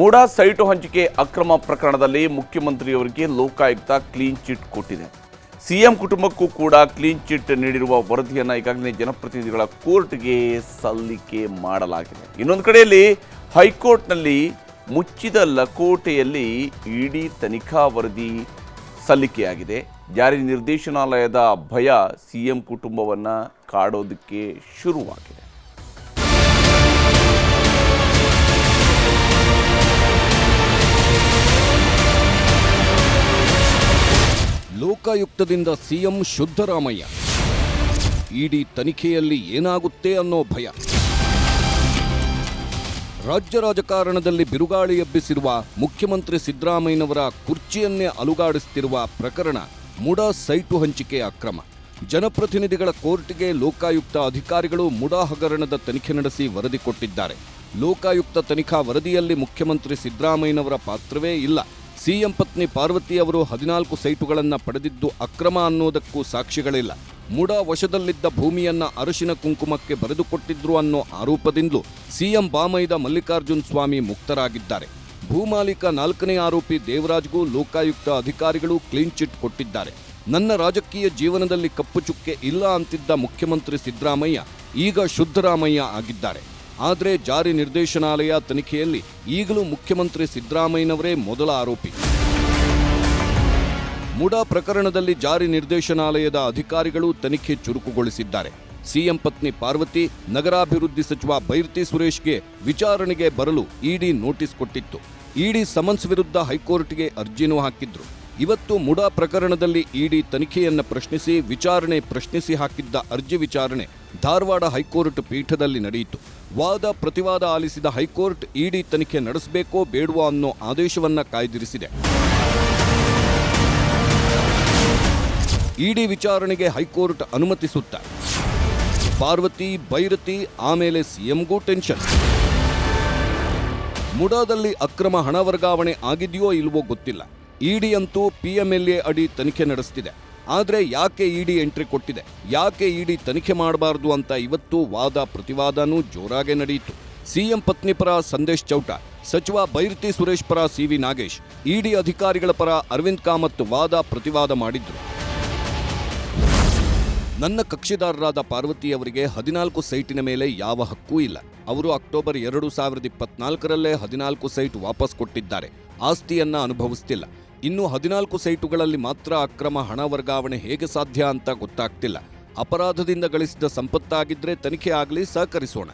MUDA site ಹಂಚಿಕೆ ಅಕ್ರಮ ಪ್ರಕರಣದಲ್ಲಿ ಮುಖ್ಯಮಂತ್ರಿಯವರಿಗೆ ಲೋಕಾಯುಕ್ತ ಕ್ಲೀನ್ ಚಿಟ್ ಕೊಟ್ಟಿದೆ. ಸಿಎಂ ಕುಟುಂಬಕ್ಕೂ ಕೂಡ ಕ್ಲೀನ್ ಚಿಟ್ ನೀಡಿರುವ ವರದಿಯನ್ನು ಈಗಾಗಲೇ ಜನಪ್ರತಿನಿಧಿಗಳ ಕೋರ್ಟ್ಗೆ ಸಲ್ಲಿಕೆ ಮಾಡಲಾಗಿದೆ. ಇನ್ನೊಂದು ಕಡೆಯಲ್ಲಿ ಹೈಕೋರ್ಟ್ನಲ್ಲಿ ಮುಚ್ಚಿದ ಲಕೋಟೆಯಲ್ಲಿ ಇಡಿ ತನಿಖಾ ವರದಿ ಸಲ್ಲಿಕೆಯಾಗಿದೆ. ಜಾರಿ ನಿರ್ದೇಶನಾಲಯದ ಭಯ ಸಿಎಂ ಕುಟುಂಬವನ್ನು ಕಾಡೋದಕ್ಕೆ ಶುರುವಾಗಿದೆ. ಲೋಕಾಯುಕ್ತದಿಂದ ಸಿಎಂ ಶುದ್ಧರಾಮಯ್ಯ, ಇಡಿ ತನಿಖೆಯಲ್ಲಿ ಏನಾಗುತ್ತೆ ಅನ್ನೋ ಭಯ. ರಾಜ್ಯ ರಾಜಕಾರಣದಲ್ಲಿ ಬಿರುಗಾಳಿ ಎಬ್ಬಿಸಿರುವ ಮುಖ್ಯಮಂತ್ರಿ ಸಿದ್ದರಾಮಯ್ಯನವರ ಕುರ್ಚಿಯನ್ನೇ ಅಲುಗಾಡಿಸುತ್ತಿರುವ ಪ್ರಕರಣ ಮುಡಾ ಸೈಟು ಹಂಚಿಕೆ ಅಕ್ರಮ. ಜನಪ್ರತಿನಿಧಿಗಳ ಕೋರ್ಟ್ಗೆ ಲೋಕಾಯುಕ್ತ ಅಧಿಕಾರಿಗಳು ಮುಡಾ ಹಗರಣದ ತನಿಖೆ ನಡೆಸಿ ವರದಿ ಕೊಟ್ಟಿದ್ದಾರೆ. ಲೋಕಾಯುಕ್ತ ತನಿಖಾ ವರದಿಯಲ್ಲಿ ಮುಖ್ಯಮಂತ್ರಿ ಸಿದ್ದರಾಮಯ್ಯನವರ ಪಾತ್ರವೇ ಇಲ್ಲ. ಸಿಎಂ ಪತ್ನಿ ಪಾರ್ವತಿ ಅವರು 14 ಸೈಟುಗಳನ್ನು ಪಡೆದಿದ್ದು ಅಕ್ರಮ ಅನ್ನೋದಕ್ಕೂ ಸಾಕ್ಷಿಗಳಿಲ್ಲ. ಮುಡಾ ವಶದಲ್ಲಿದ್ದ ಭೂಮಿಯನ್ನ ಅರಶಿನ ಕುಂಕುಮಕ್ಕೆ ಬರೆದುಕೊಟ್ಟಿದ್ರು ಅನ್ನೋ ಆರೋಪದಿಂದಲೂ ಸಿಎಂ ಬಾಮೈದ ಮಲ್ಲಿಕಾರ್ಜುನ ಸ್ವಾಮಿ ಮುಕ್ತರಾಗಿದ್ದಾರೆ. ಭೂಮಾಲೀಕ 4ನೇ ಆರೋಪಿ ದೇವರಾಜ್ಗೂ ಲೋಕಾಯುಕ್ತ ಅಧಿಕಾರಿಗಳು ಕ್ಲೀನ್ ಚಿಟ್ ಕೊಟ್ಟಿದ್ದಾರೆ. ನನ್ನ ರಾಜಕೀಯ ಜೀವನದಲ್ಲಿ ಕಪ್ಪು ಚುಕ್ಕೆ ಇಲ್ಲ ಅಂತಿದ್ದ ಮುಖ್ಯಮಂತ್ರಿ ಸಿದ್ದರಾಮಯ್ಯ ಈಗ ಶುದ್ಧರಾಮಯ್ಯ ಆಗಿದ್ದಾರೆ. ಆದರೆ ಜಾರಿ ನಿರ್ದೇಶನಾಲಯ ತನಿಖೆಯಲ್ಲಿ ಈಗಲೂ ಮುಖ್ಯಮಂತ್ರಿ ಸಿದ್ದರಾಮಯ್ಯನವರೇ ಮೊದಲ ಆರೋಪಿ. ಮುಡಾ ಪ್ರಕರಣದಲ್ಲಿ ಜಾರಿ ನಿರ್ದೇಶನಾಲಯದ ಅಧಿಕಾರಿಗಳು ತನಿಖೆ ಚುರುಕುಗೊಳಿಸಿದ್ದಾರೆ. ಸಿಎಂ ಪತ್ನಿ ಪಾರ್ವತಿ, ನಗರಾಭಿವೃದ್ಧಿ ಸಚಿವ ಬೈರತಿ ಸುರೇಶ್ಗೆ ವಿಚಾರಣೆಗೆ ಬರಲು ಇಡಿ ನೋಟಿಸ್ ಕೊಟ್ಟಿತ್ತು. ಇಡಿ ಸಮನ್ಸ್ ವಿರುದ್ಧ ಹೈಕೋರ್ಟ್ಗೆ ಅರ್ಜಿನೂ ಹಾಕಿದ್ರು. ಇವತ್ತು ಮುಡಾ ಪ್ರಕರಣದಲ್ಲಿ ಇಡಿ ತನಿಖೆಯನ್ನು ಪ್ರಶ್ನಿಸಿ ಹಾಕಿದ್ದ ಅರ್ಜಿ ವಿಚಾರಣೆ ಧಾರವಾಡ ಹೈಕೋರ್ಟ್ ಪೀಠದಲ್ಲಿ ನಡೆಯಿತು. ವಾದ ಪ್ರತಿವಾದ ಆಲಿಸಿದ ಹೈಕೋರ್ಟ್ ಇಡಿ ತನಿಖೆ ನಡೆಸಬೇಕೋ ಬೇಡವೋ ಅನ್ನೋ ಆದೇಶವನ್ನ ಕಾಯ್ದಿರಿಸಿದೆ. ಇಡಿ ವಿಚಾರಣೆಗೆ ಹೈಕೋರ್ಟ್ ಅನುಮತಿಸುತ್ತಾ ಪಾರ್ವತಿ, ಬೈರತಿ, ಆಮೇಲೆ ಸಿಎಂಗೂ ಟೆನ್ಷನ್. ಮುಡಾದಲ್ಲಿ ಅಕ್ರಮ ಹಣ ವರ್ಗಾವಣೆ ಆಗಿದೆಯೋ ಇಲ್ವೋ ಗೊತ್ತಿಲ್ಲ. ಇಡಿ ಅಂತೂ PMLA ಅಡಿ ತನಿಖೆ ನಡೆಸ್ತಿದೆ. ಆದರೆ ಯಾಕೆ ಇಡಿ ಎಂಟ್ರಿ ಕೊಟ್ಟಿದೆ, ಯಾಕೆ ಇಡಿ ತನಿಖೆ ಮಾಡಬಾರದು ಅಂತ ಇವತ್ತು ವಾದ ಪ್ರತಿವಾದನೂ ಜೋರಾಗೆ ನಡೆಯಿತು. ಸಿಎಂ ಪತ್ನಿ ಪರ ಸಂದೇಶ್ ಚೌಟ, ಸಚಿವ ಬೈರತಿ ಸುರೇಶ್ ಪರ CV ನಾಗೇಶ್, ಇಡಿ ಅಧಿಕಾರಿಗಳ ಪರ ಅರವಿಂದ್ ಕಾಮತ್ ವಾದ ಪ್ರತಿವಾದ ಮಾಡಿದ್ರು. ನನ್ನ ಕಕ್ಷಿದಾರರಾದ ಪಾರ್ವತಿಯವರಿಗೆ 14 ಸೈಟಿನ ಮೇಲೆ ಯಾವ ಹಕ್ಕೂ ಇಲ್ಲ. ಅವರು ಅಕ್ಟೋಬರ್ 2024ರಲ್ಲೇ 14 ಸೈಟ್ ವಾಪಸ್ ಕೊಟ್ಟಿದ್ದಾರೆ. ಆಸ್ತಿಯನ್ನ ಅನುಭವಿಸ್ತಿಲ್ಲ. ಇನ್ನು 14 ಸೈಟುಗಳಲ್ಲಿ ಮಾತ್ರ ಅಕ್ರಮ ಹಣ ವರ್ಗಾವಣೆ ಹೇಗೆ ಸಾಧ್ಯ ಅಂತ ಗೊತ್ತಾಗ್ತಿಲ್ಲ. ಅಪರಾಧದಿಂದ ಗಳಿಸಿದ ಸಂಪತ್ತಾಗಿದ್ರೆ ತನಿಖೆ ಆಗಲಿ, ಸಹಕರಿಸೋಣ.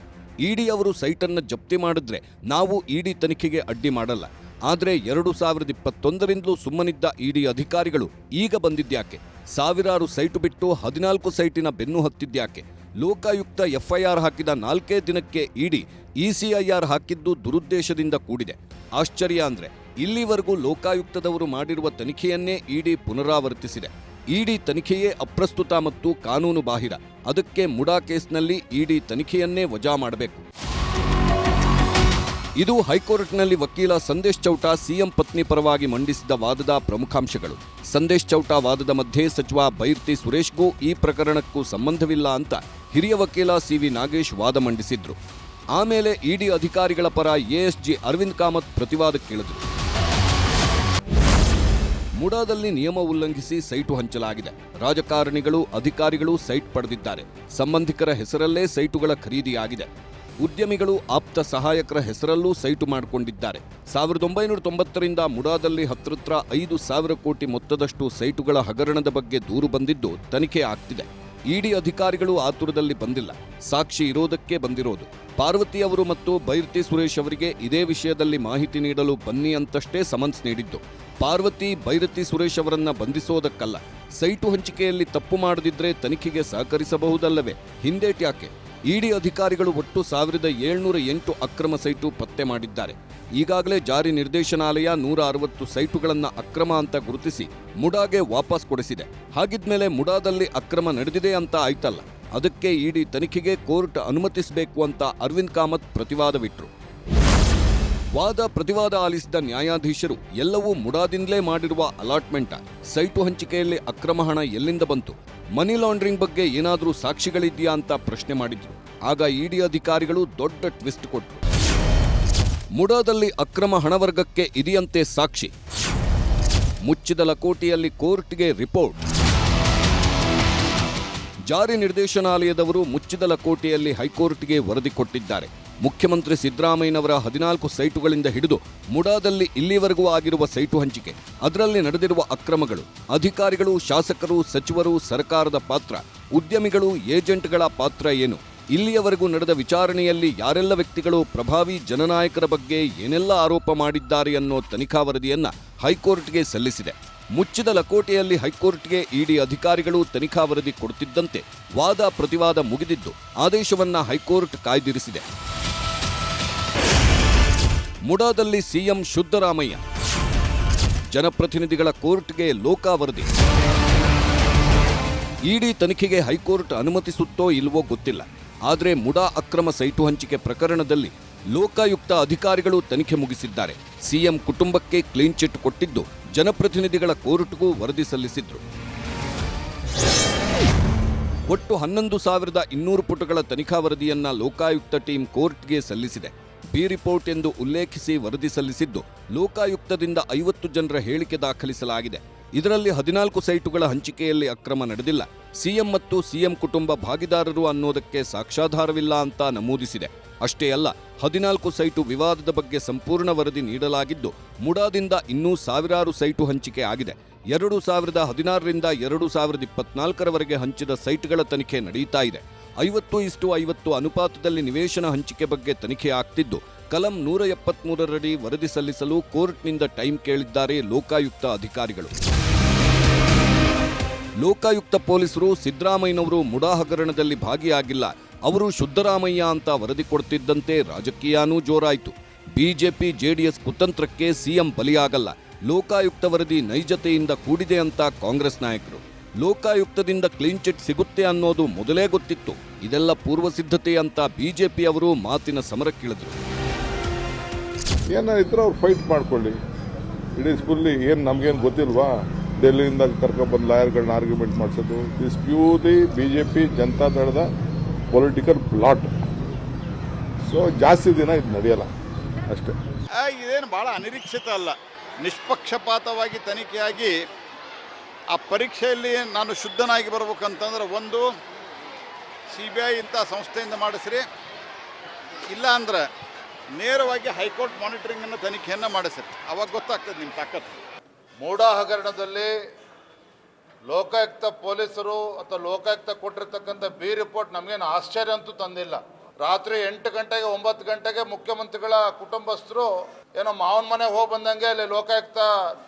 ಇಡಿ ಅವರು ಸೈಟನ್ನು ಜಪ್ತಿ ಮಾಡಿದ್ರೆ ನಾವು ಇಡಿ ತನಿಖೆಗೆ ಅಡ್ಡಿ ಮಾಡಲ್ಲ. ಆದರೆ 2021ರಿಂದಲೂ ಸುಮ್ಮನಿದ್ದ ಇಡಿ ಅಧಿಕಾರಿಗಳು ಈಗ ಬಂದಿದ್ಯಾಕೆ? ಸಾವಿರಾರು ಸೈಟು ಬಿಟ್ಟು 14 ಸೈಟಿನ ಬೆನ್ನು ಹತ್ತಿದ್ಯಾಕೆ? ಲೋಕಾಯುಕ್ತ FIR ಹಾಕಿದ 4 ದಿನಕ್ಕೆ ಇಡಿ ECIR ಹಾಕಿದ್ದು ದುರುದ್ದೇಶದಿಂದ ಕೂಡಿದೆ. ಆಶ್ಚರ್ಯ ಅಂದ್ರೆ ಇಲ್ಲಿವರೆಗೂ ಲೋಕಾಯುಕ್ತದವರು ಮಾಡಿರುವ ತನಿಖೆಯನ್ನೇ ಇಡಿ ಪುನರಾವರ್ತಿಸಿದೆ. ಇಡಿ ತನಿಖೆಯೇ ಅಪ್ರಸ್ತುತ ಮತ್ತು ಕಾನೂನು ಬಾಹಿರ. ಅದಕ್ಕೆ ಮುಡಾ ಕೇಸ್ನಲ್ಲಿ ಇಡಿ ತನಿಖೆಯನ್ನೇ ವಜಾ ಮಾಡಬೇಕು. ಇದು ಹೈಕೋರ್ಟ್ನಲ್ಲಿ ವಕೀಲ ಸಂದೇಶ್ ಚೌಟ ಸಿಎಂ ಪತ್ನಿ ಪರವಾಗಿ ಮಂಡಿಸಿದ ವಾದದ ಪ್ರಮುಖಾಂಶಗಳು. ಸಂದೇಶ್ ಚೌಟ ವಾದದ ಮಧ್ಯೆ ಸಚಿವ ಬೈರತಿ ಸುರೇಶ್ಗೂ ಈ ಪ್ರಕರಣಕ್ಕೂ ಸಂಬಂಧವಿಲ್ಲ ಅಂತ ಹಿರಿಯ ವಕೀಲ CV ನಾಗೇಶ್ ವಾದ ಮಂಡಿಸಿದ್ರು. ಆಮೇಲೆ ಇಡಿ ಅಧಿಕಾರಿಗಳ ಪರ ASG ಅರವಿಂದ್ ಕಾಮತ್ ಪ್ರತಿವಾದಕ್ಕಿಳಿದ್ರು. ಮುಡಾದಲ್ಲಿ ನಿಯಮ ಉಲ್ಲಂಘಿಸಿ ಸೈಟು ಹಂಚಲಾಗಿದೆ. ರಾಜಕಾರಣಿಗಳು, ಅಧಿಕಾರಿಗಳು ಸೈಟ್ ಪಡೆದಿದ್ದಾರೆ. ಸಂಬಂಧಿಕರ ಹೆಸರಲ್ಲೇ ಸೈಟುಗಳ ಖರೀದಿಯಾಗಿದೆ. ಉದ್ಯಮಿಗಳು, ಆಪ್ತ ಸಹಾಯಕರ ಹೆಸರಲ್ಲೂ ಸೈಟು ಮಾಡಿಕೊಂಡಿದ್ದಾರೆ. 1990ರಿಂದ ಮುಡಾದಲ್ಲಿ ಹತ್ತಿರ 5,000 ಕೋಟಿ ಮೊತ್ತದಷ್ಟು ಸೈಟುಗಳ ಹಗರಣದ ಬಗ್ಗೆ ದೂರು ಬಂದಿದ್ದು ತನಿಖೆ ಆಗ್ತಿದೆ. ಇಡಿ ಅಧಿಕಾರಿಗಳು ಆತುರದಲ್ಲಿ ಬಂದಿಲ್ಲ, ಸಾಕ್ಷಿ ಇರೋದಕ್ಕೆ ಬಂದಿರೋದು. ಪಾರ್ವತಿ ಅವರು ಮತ್ತು ಬೈರತಿ ಸುರೇಶ್ ಅವರಿಗೆ ಇದೇ ವಿಷಯದಲ್ಲಿ ಮಾಹಿತಿ ನೀಡಲು ಬನ್ನಿ ಅಂತಷ್ಟೇ ಸಮನ್ಸ್ ನೀಡಿದ್ದು. ಪಾರ್ವತಿ, ಬೈರತಿ ಸುರೇಶ್ ಅವರನ್ನ ಬಂಧಿಸೋದಕ್ಕಲ್ಲ. ಸೈಟು ಹಂಚಿಕೆಯಲ್ಲಿ ತಪ್ಪು ಮಾಡದಿದ್ರೆ ತನಿಖೆಗೆ ಸಹಕರಿಸಬಹುದಲ್ಲವೇ? ಹಿಂದೇಟ್ಯಾಕೆ? ಇಡಿ ಅಧಿಕಾರಿಗಳು ಒಟ್ಟು 1708 ಅಕ್ರಮ ಸೈಟು ಪತ್ತೆ ಮಾಡಿದ್ದಾರೆ. ಈಗಾಗಲೇ ಜಾರಿ ನಿರ್ದೇಶನಾಲಯ 160 ಸೈಟುಗಳನ್ನು ಅಕ್ರಮ ಅಂತ ಗುರುತಿಸಿ ಮುಡಾಗೆ ವಾಪಸ್ ಕೊಡಿಸಿದೆ. ಹಾಗಿದ್ಮೇಲೆ ಮುಡಾದಲ್ಲಿ ಅಕ್ರಮ ನಡೆದಿದೆ ಅಂತ ಆಯ್ತಲ್ಲ. ಅದಕ್ಕೆ ಇಡಿ ತನಿಖೆಗೆ ಕೋರ್ಟ್ ಅನುಮತಿಸಬೇಕು ಅಂತ ಅರವಿಂದ್ ಕಾಮತ್ ಪ್ರತಿವಾದವಿಟ್ರು. ವಾದ ಪ್ರತಿವಾದ ಆಲಿಸಿದ ನ್ಯಾಯಾಧೀಶರು ಎಲ್ಲವೂ ಮುಡಾದಿಂದಲೇ ಮಾಡಿರುವ ಅಲಾಟ್ಮೆಂಟ್, ಸೈಟು ಹಂಚಿಕೆಯಲ್ಲಿ ಅಕ್ರಮ ಹಣ ಎಲ್ಲಿಂದ ಬಂತು, ಮನಿ ಲಾಂಡ್ರಿಂಗ್ ಬಗ್ಗೆ ಏನಾದರೂ ಸಾಕ್ಷಿಗಳಿದೆಯಾ ಅಂತ ಪ್ರಶ್ನೆ ಮಾಡಿದ್ರು. ಆಗ ಇಡಿ ಅಧಿಕಾರಿಗಳು ದೊಡ್ಡ ಟ್ವಿಸ್ಟ್ ಕೊಟ್ಟರು. ಮುಡಾದಲ್ಲಿ ಅಕ್ರಮ ಹಣವರ್ಗಕ್ಕೆ ಇದೆಯಂತೆ ಸಾಕ್ಷಿ. ಮುಚ್ಚಿದ ಲಕೋಟೆಯಲ್ಲಿ ಕೋರ್ಟ್ಗೆ ರಿಪೋರ್ಟ್. ಜಾರಿ ನಿರ್ದೇಶನಾಲಯದವರು ಮುಚ್ಚಿದ ಲಕೋಟೆಯಲ್ಲಿ ಹೈಕೋರ್ಟ್ಗೆ ವರದಿ ಕೊಟ್ಟಿದ್ದಾರೆ. ಮುಖ್ಯಮಂತ್ರಿ ಸಿದ್ದರಾಮಯ್ಯನವರ 14 ಸೈಟುಗಳಿಂದ ಹಿಡಿದು ಮುಡಾದಲ್ಲಿ ಇಲ್ಲಿವರೆಗೂ ಆಗಿರುವ ಸೈಟು ಹಂಚಿಕೆ, ಅದರಲ್ಲಿ ನಡೆದಿರುವ ಅಕ್ರಮಗಳು, ಅಧಿಕಾರಿಗಳು, ಶಾಸಕರು, ಸಚಿವರು, ಸರ್ಕಾರದ ಪಾತ್ರ, ಉದ್ಯಮಿಗಳು, ಏಜೆಂಟ್ಗಳ ಪಾತ್ರ ಏನು, ಇಲ್ಲಿಯವರೆಗೂ ನಡೆದ ವಿಚಾರಣೆಯಲ್ಲಿ ಯಾರೆಲ್ಲ ವ್ಯಕ್ತಿಗಳು ಪ್ರಭಾವಿ ಜನನಾಯಕರ ಬಗ್ಗೆ ಏನೆಲ್ಲ ಆರೋಪ ಮಾಡಿದ್ದಾರೆ ಅನ್ನೋ ತನಿಖಾ ವರದಿಯನ್ನ ಹೈಕೋರ್ಟ್ಗೆ ಸಲ್ಲಿಸಿದೆ. ಮುಚ್ಚಿದ ಲಕೋಟೆಯಲ್ಲಿ ಹೈಕೋರ್ಟ್ಗೆ ಇಡಿ ಅಧಿಕಾರಿಗಳು ತನಿಖಾ ವರದಿ ಕೊಡುತ್ತಿದ್ದಂತೆ ವಾದ ಪ್ರತಿವಾದ ಮುಗಿದಿದ್ದು ಆದೇಶವನ್ನ ಹೈಕೋರ್ಟ್ ಕಾಯ್ದಿರಿಸಿದೆ. ಮುಡಾದಲ್ಲಿ ಸಿಎಂ ಸಿದ್ದರಾಮಯ್ಯ, ಜನಪ್ರತಿನಿಧಿಗಳ ಕೋರ್ಟ್ಗೆ ಲೋಕಾ ವರದಿ. ಇಡಿ ತನಿಖೆಗೆ ಹೈಕೋರ್ಟ್ ಅನುಮತಿಸುತ್ತೋ ಇಲ್ವೋ ಗೊತ್ತಿಲ್ಲ. ಆದರೆ ಮುಡಾ ಅಕ್ರಮ ಸೈಟು ಹಂಚಿಕೆ ಪ್ರಕರಣದಲ್ಲಿ ಲೋಕಾಯುಕ್ತ ಅಧಿಕಾರಿಗಳು ತನಿಖೆ ಮುಗಿಸಿದ್ದಾರೆ. ಸಿಎಂ ಕುಟುಂಬಕ್ಕೆ ಕ್ಲೀನ್ ಚಿಟ್ ಕೊಟ್ಟಿದ್ದು ಜನಪ್ರತಿನಿಧಿಗಳ ಕೋರ್ಟ್ಗೂ ವರದಿ ಸಲ್ಲಿಸಿದ್ರು. ಒಟ್ಟು 11,200 ಪುಟಗಳ ತನಿಖಾ ವರದಿಯನ್ನ ಲೋಕಾಯುಕ್ತ ಟೀಮ್ ಕೋರ್ಟ್ಗೆ ಸಲ್ಲಿಸಿದೆ. ಬಿ ರಿಪೋರ್ಟ್ ಎಂದು ಉಲ್ಲೇಖಿಸಿ ವರದಿ ಸಲ್ಲಿಸಿದ್ದು ಲೋಕಾಯುಕ್ತದಿಂದ 50 ಜನರ ಹೇಳಿಕೆ ದಾಖಲಿಸಲಾಗಿದೆ. ಇದರಲ್ಲಿ 14 ಸೈಟುಗಳ ಹಂಚಿಕೆಯಲ್ಲಿ ಅಕ್ರಮ ನಡೆದಿಲ್ಲ, ಸಿಎಂ ಮತ್ತು ಸಿಎಂ ಕುಟುಂಬ ಭಾಗಿದಾರರು ಅನ್ನೋದಕ್ಕೆ ಸಾಕ್ಷ್ಯಾಧಾರವಿಲ್ಲ ಅಂತ ನಮೂದಿಸಿದೆ. ಅಷ್ಟೇ ಅಲ್ಲ, 14 ಸೈಟು ವಿವಾದದ ಬಗ್ಗೆ ಸಂಪೂರ್ಣ ವರದಿ ನೀಡಲಾಗಿದ್ದು ಮುಡಾದಿಂದ ಇನ್ನೂ ಸಾವಿರಾರು ಸೈಟು ಹಂಚಿಕೆ ಆಗಿದೆ. 2016ರಿಂದ 2024ರವರೆಗೆ ಹಂಚಿದ ಸೈಟ್ಗಳ ತನಿಖೆ ನಡೆಯುತ್ತಾ ಇದೆ. 50:50 ಅನುಪಾತದಲ್ಲಿ ನಿವೇಶನ ಹಂಚಿಕೆ ಬಗ್ಗೆ ತನಿಖೆ ಆಗ್ತಿದ್ದು ಕಲಂ 173ರಡಿ ವರದಿ ಸಲ್ಲಿಸಲು ಕೋರ್ಟ್ನಿಂದ ಟೈಮ್ ಕೇಳಿದ್ದಾರೆ ಲೋಕಾಯುಕ್ತ ಅಧಿಕಾರಿಗಳು. ಲೋಕಾಯುಕ್ತ ಪೊಲೀಸರು ಸಿದ್ದರಾಮಯ್ಯನವರು ಮುಡಾ ಹಗರಣದಲ್ಲಿ ಭಾಗಿಯಾಗಿಲ್ಲ, ಅವರು ಸಿದ್ದರಾಮಯ್ಯ ಅಂತ ವರದಿ ಕೊಡ್ತಿದ್ದಂತೆ ರಾಜಕೀಯನೂ ಜೋರಾಯಿತು. ಬಿಜೆಪಿ ಜೆಡಿಎಸ್ ಕುತಂತ್ರಕ್ಕೆ ಸಿಎಂ ಬಲಿಯಾಗಲ್ಲ, ಲೋಕಾಯುಕ್ತ ವರದಿ ನೈಜತೆಯಿಂದ ಕೂಡಿದೆ ಅಂತ ಕಾಂಗ್ರೆಸ್ ನಾಯಕರು. ಲೋಕಾಯುಕ್ತದಿಂದ ಕ್ಲೀನ್ ಚಿಟ್ ಸಿಗುತ್ತೆ ಅನ್ನೋದು ಮೊದಲೇ ಗೊತ್ತಿತ್ತು, ಇದೆಲ್ಲ ಪೂರ್ವ ಸಿದ್ಧತೆ ಅಂತ ಬಿಜೆಪಿ ಅವರು ಮಾತಿನ ಸಮರಕ್ಕಿಳಿದ್ರು. ಏನಾದ್ರು ಅವ್ರು ಫೈಟ್ ಮಾಡ್ಕೊಳ್ಳಿ, ಇಡೀ ಸ್ಕೂಲಿ ಏನು ನಮ್ಗೇನು ಗೊತ್ತಿಲ್ವಾ? ಡೆಲ್ಲಿಯಿಂದ ಕರ್ಕೊಂಡ್ಬಂದು ಲಾಯರ್ಗಳನ್ನ ಆರ್ಗ್ಯುಮೆಂಟ್ ಮಾಡಿಸೋದು, ದಿಸ್ ಪ್ಯೂರ್ಲಿ ಬಿಜೆಪಿ ಜನತಾ ದಳದ ಪೊಲಿಟಿಕಲ್ ಪ್ಲಾಟ್. ಸೊ ಜಾಸ್ತಿ ದಿನ ಇದು ನಡೆಯಲ್ಲ ಅಷ್ಟೇ. ಇದೇನು ಭಾಳ ಅನಿರೀಕ್ಷಿತ ಅಲ್ಲ. ನಿಷ್ಪಕ್ಷಪಾತವಾಗಿ ತನಿಖೆಯಾಗಿ ಆ ಪರೀಕ್ಷೆಯಲ್ಲಿ ನಾನು ಶುದ್ಧನಾಗಿ ಬರ್ಬೇಕಂತಂದ್ರೆ ಒಂದು CBI ಇಂಥ ಸಂಸ್ಥೆಯಿಂದ ಮಾಡಿಸ್ರಿ, ಇಲ್ಲ ಅಂದ್ರೆ ನೇರವಾಗಿ ಹೈಕೋರ್ಟ್ ಮಾನಿಟರಿಂಗನ್ನು ತನಿಖೆಯನ್ನು ಮಾಡಿಸ್ರಿ, ಅವಾಗ ಗೊತ್ತಾಗ್ತದೆ ನಿಮ್ಮ ತಾಕತ್ತು. ಮೂಡಾ ಹಗರಣದಲ್ಲಿ ಲೋಕಾಯುಕ್ತ ಪೊಲೀಸರು ಅಥವಾ ಲೋಕಾಯುಕ್ತ ಕೊಟ್ಟಿರ್ತಕ್ಕಂಥ ಬಿ ರಿಪೋರ್ಟ್ ನಮಗೇನು ಆಶ್ಚರ್ಯ ಅಂತೂ ತಂದಿಲ್ಲ. ರಾತ್ರಿ 8 ಗಂಟೆಗೆ 9 ಗಂಟೆಗೆ ಮುಖ್ಯಮಂತ್ರಿಗಳ ಕುಟುಂಬಸ್ಥರು ಏನೋ ಮಾವನ ಮನೆಗೆ ಹೋಗಿ ಬಂದಂಗೆ ಅಲ್ಲಿ ಲೋಕಾಯುಕ್ತ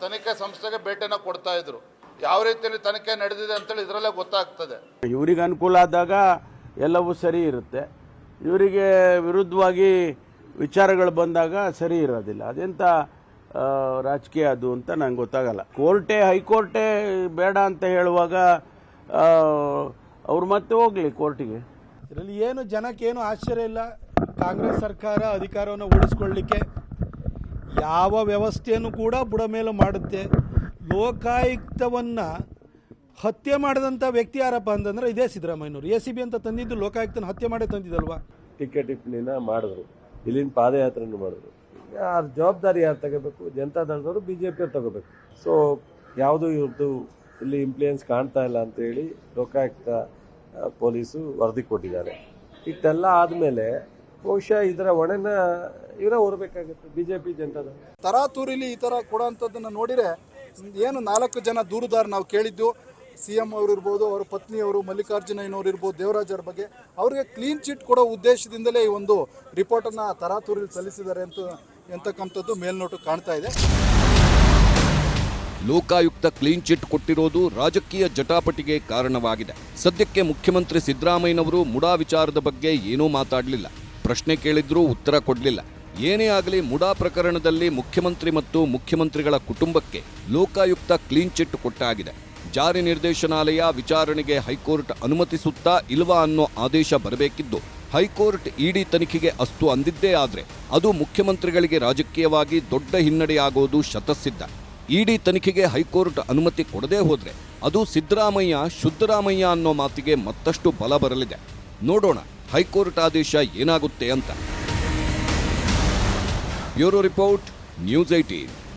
ತನಿಖೆ ಸಂಸ್ಥೆಗೆ ಭೇಟಿಯನ್ನು ಕೊಡ್ತಾ ಇದ್ರು. ಯಾವ ರೀತಿಯಲ್ಲಿ ತನಿಖೆ ನಡೆದಿದೆ ಅಂತೇಳಿ ಇದರಲ್ಲೇ ಗೊತ್ತಾಗ್ತದೆ. ಇವರಿಗೆ ಅನುಕೂಲ ಆದಾಗ ಎಲ್ಲವೂ ಸರಿ ಇರುತ್ತೆ, ಇವರಿಗೆ ವಿರುದ್ಧವಾಗಿ ವಿಚಾರಗಳು ಬಂದಾಗ ಸರಿ ಇರೋದಿಲ್ಲ. ಅದೆಂಥ ರಾಜಕೀಯ ಅದು ಅಂತ ನಂಗೆ ಗೊತ್ತಾಗಲ್ಲ. ಹೈಕೋರ್ಟೇ ಬೇಡ ಅಂತ ಹೇಳುವಾಗ ಅವ್ರು ಮತ್ತೆ ಹೋಗಲಿ ಕೋರ್ಟಿಗೆ. ಇದರಲ್ಲಿ ಏನು ಜನಕ್ಕೇನು ಆಶ್ಚರ್ಯ ಇಲ್ಲ. ಕಾಂಗ್ರೆಸ್ ಸರ್ಕಾರ ಅಧಿಕಾರವನ್ನು ಉಳಿಸ್ಕೊಳ್ಳಿಕ್ಕೆ ಯಾವ ವ್ಯವಸ್ಥೆಯನ್ನು ಕೂಡ ಬುಡಮೇಲು ಮಾಡುತ್ತೆ. ಲೋಕಾಯುಕ್ತವನ್ನು ಹತ್ಯೆ ಮಾಡಿದಂಥ ವ್ಯಕ್ತಿ ಯಾರಪ್ಪ ಅಂತಂದ್ರೆ ಇದೇ ಸಿದ್ದರಾಮಯ್ಯನವರು. ACB ಅಂತ ತಂದಿದ್ದು ಲೋಕಾಯುಕ್ತನ ಹತ್ಯೆ ಮಾಡೇ ತಂದಿದ್ದಲ್ವಾ? ಟೀಕೆ ಟಿಪ್ಪಣಿನ ಮಾಡಿದ್ರು, ಇಲ್ಲಿನ ಪಾದಯಾತ್ರೆನೂ ಮಾಡಿದ್ರು. ಆ ಜವಾಬ್ದಾರಿ ಯಾರು ತಗೋಬೇಕು? ಜನತಾ ದಳದವರು, BJP ಅವ್ರು ತಗೋಬೇಕು. ಸೊ ಯಾವುದು ಇವ್ರದ್ದು ಇಲ್ಲಿ ಇಂಪ್ಲೂಯೆನ್ಸ್ ಕಾಣ್ತಾ ಇಲ್ಲ ಅಂತೇಳಿ ಲೋಕಾಯುಕ್ತ ಪೊಲೀಸು ವರದಿ ಕೊಟ್ಟಿದ್ದಾರೆ. ಇಷ್ಟೆಲ್ಲ ಆದಮೇಲೆ ಬಹುಶಃ ಇದರ ಹೊಣೆನ ಇವರೇ ಹೊರಬೇಕಾಗುತ್ತೆ, BJP ಜನತಾ ದಳ. ತರಾತುರಿಲಿ ಈ ಥರ ಕೊಡೋಂಥದ್ದನ್ನು ನೋಡಿದರೆ ಏನು 4 ಜನ ದೂರುದಾರ ನಾವು ಕೇಳಿದ್ದು, CM ಅವರು ಇರ್ಬೋದು, ಅವರ ಪತ್ನಿಯವರು ಮಲ್ಲಿಕಾರ್ಜುನಯ್ಯನವರು ಇರ್ಬೋದು, ದೇವರಾಜ್ ಅವ್ರ ಬಗ್ಗೆ ಅವರಿಗೆ ಕ್ಲೀನ್ ಚಿಟ್ ಕೊಡೋ ಉದ್ದೇಶದಿಂದಲೇ ಈ ಒಂದು ರಿಪೋರ್ಟನ್ನು ತರಾತುರಿಲಿ ಸಲ್ಲಿಸಿದ್ದಾರೆ ಅಂತಕ್ಕಂಥದ್ದು ಮೇಲ್ನೋಟಕ್ಕೆ ಕಾಣ್ತಾ ಇದೆ. ಲೋಕಾಯುಕ್ತ ಕ್ಲೀನ್ ಚಿಟ್ ಕೊಟ್ಟಿರೋದು ರಾಜಕೀಯ ಜಟಾಪಟಿಗೆ ಕಾರಣವಾಗಿದೆ. ಸದ್ಯಕ್ಕೆ ಮುಖ್ಯಮಂತ್ರಿ ಸಿದ್ದರಾಮಯ್ಯನವರು ಮುಡಾ ವಿಚಾರದ ಬಗ್ಗೆ ಏನೂ ಮಾತಾಡಲಿಲ್ಲ, ಪ್ರಶ್ನೆ ಕೇಳಿದ್ರೂ ಉತ್ತರ ಕೊಡಲಿಲ್ಲ. ಏನೇ ಆಗಲಿ ಮುಡಾ ಪ್ರಕರಣದಲ್ಲಿ ಮುಖ್ಯಮಂತ್ರಿ ಮತ್ತು ಮುಖ್ಯಮಂತ್ರಿಗಳ ಕುಟುಂಬಕ್ಕೆ ಲೋಕಾಯುಕ್ತ ಕ್ಲೀನ್ ಚಿಟ್ ಕೊಟ್ಟಾಗಿದೆ. ಜಾರಿ ನಿರ್ದೇಶನಾಲಯ ವಿಚಾರಣೆಗೆ ಹೈಕೋರ್ಟ್ ಅನುಮತಿಸುತ್ತಾ ಇಲ್ವಾ ಅನ್ನೋ ಆದೇಶ ಬರಬೇಕಿದ್ದು ಹೈಕೋರ್ಟ್ ಇಡಿ ತನಿಖೆಗೆ ಅಸ್ತು ಅಂದಿದ್ದೇ ಆದ್ರೆ ಅದು ಮುಖ್ಯಮಂತ್ರಿಗಳಿಗೆ ರಾಜಕೀಯವಾಗಿ ದೊಡ್ಡ ಹಿನ್ನಡೆಯಾಗೋದು ಶತಸಿದ್ಧ. ಇಡಿ ತನಿಖೆಗೆ ಹೈಕೋರ್ಟ್ ಅನುಮತಿ ಕೊಡದೇ ಹೋದ್ರೆ ಅದು ಸಿದ್ದರಾಮಯ್ಯ ಅನ್ನೋ ಮಾತಿಗೆ ಮತ್ತಷ್ಟು ಬಲ ಬರಲಿದೆ. ನೋಡೋಣ ಹೈಕೋರ್ಟ್ ಆದೇಶ ಏನಾಗುತ್ತೆ ಅಂತ. Bureau report, news 18.